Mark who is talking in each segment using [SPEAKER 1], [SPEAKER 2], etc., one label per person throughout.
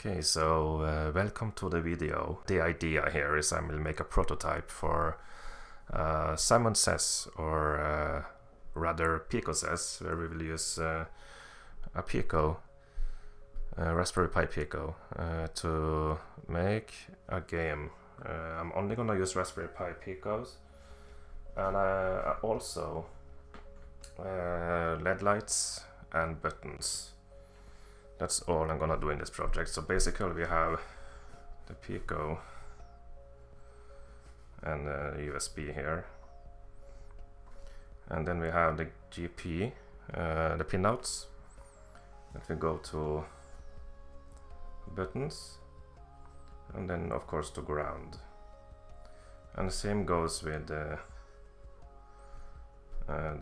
[SPEAKER 1] Okay, so welcome to the video. The idea here is I will make a prototype for Simon Says, or rather Pico Says, where we will use a Pico, Raspberry Pi Pico, to make a game. I'm only gonna use Raspberry Pi Picos, and also LED lights and buttons. That's all I'm gonna do in this project. So basically we have the Pico and the USB here, and then we have the GP, the pinouts that will go to buttons, and then of course to ground. And the same goes with the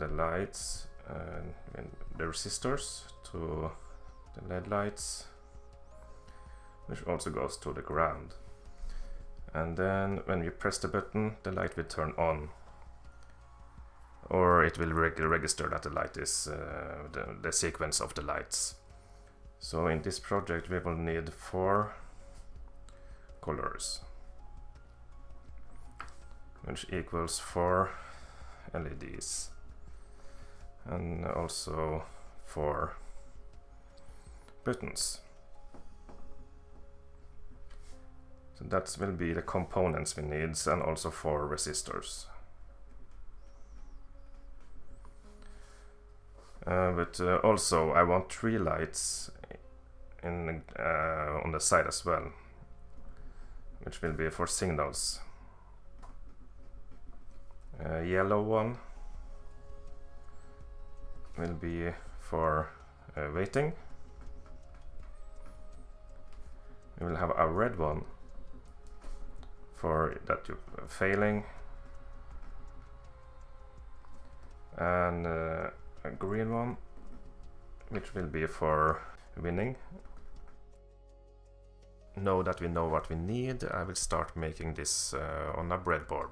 [SPEAKER 1] lights and the resistors to the LED lights, which also goes to the ground. And then when you press the button, the light will turn on, or it will register that the light is the sequence of the lights. So in this project we will need 4 colors, which equals 4 LEDs, and also 4 buttons. So that will be the components we need, and also 4 resistors. But also I want 3 lights in on the side as well, which will be for signals. Yellow one will be for waiting. We will have a red one for that you're failing, and a green one which will be for winning. Now that we know what we need, I will start making this on a breadboard.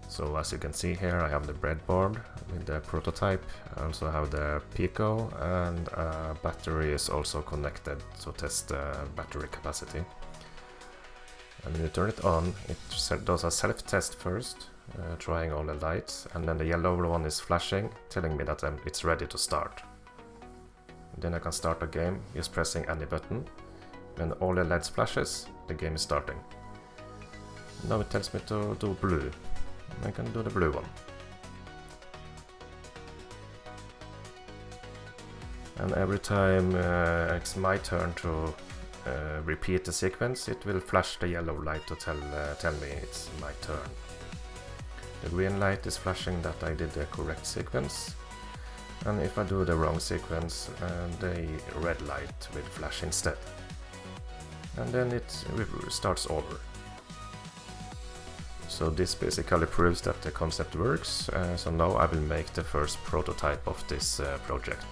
[SPEAKER 1] So as you can see here, I have the breadboard with the prototype. I also have the Pico, and a battery is also connected to test the battery capacity. And when you turn it on, it does a self-test first, trying all the lights, and then the yellow one is flashing, telling me that it's ready to start. And then I can start the game just pressing any button. When all the LEDs flashes, the game is starting. Now it tells me to do blue. I can do the blue one. And every time it's my turn to repeat the sequence, it will flash the yellow light to tell me it's my turn. The green light is flashing that I did the correct sequence, and if I do the wrong sequence, the red light will flash instead. And then it starts over. So this basically proves that the concept works, so now I will make the first prototype of this project.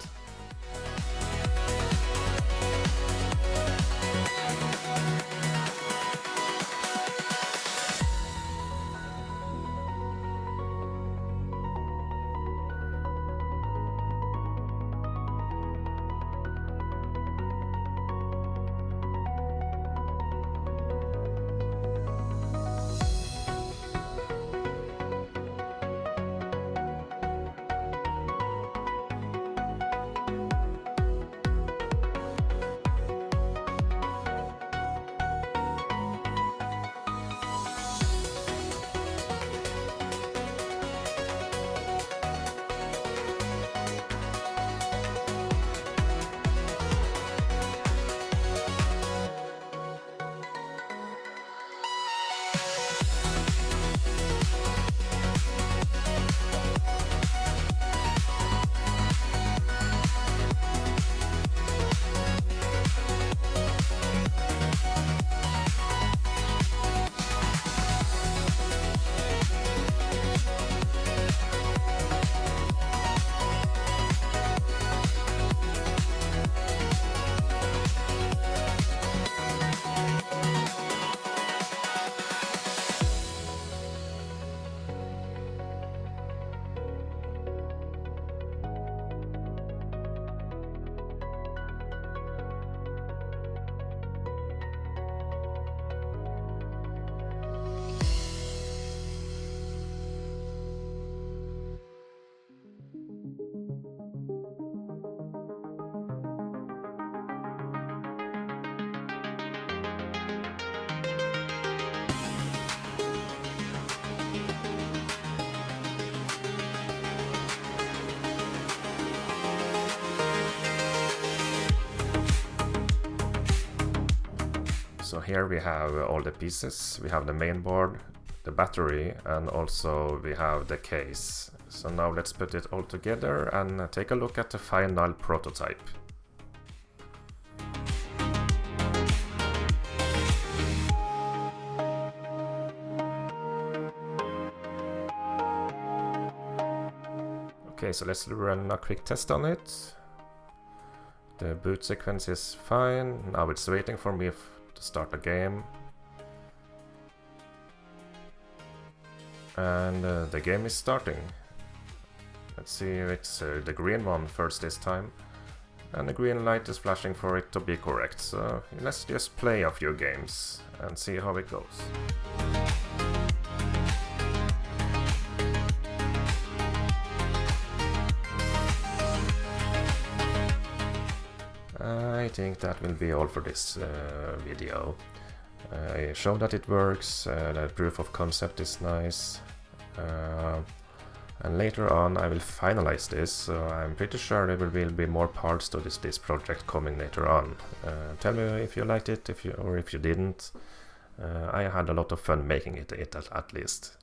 [SPEAKER 1] So here we have all the pieces. We have the main board, the battery, and also we have the case. So now let's put it all together and take a look at the final prototype. Okay, so let's run a quick test on it. The boot sequence is fine. Now it's waiting for me to start the game. And the game is starting. Let's see if it's the green one first this time. And the green light is flashing for it to be correct. So let's just play a few games and see how it goes. I think that will be all for this video. I showed that it works, the proof of concept is nice, and later on I will finalize this, so I'm pretty sure there will be more parts to this project coming later on. Tell me if you liked it, or if you didn't. I had a lot of fun making it at least.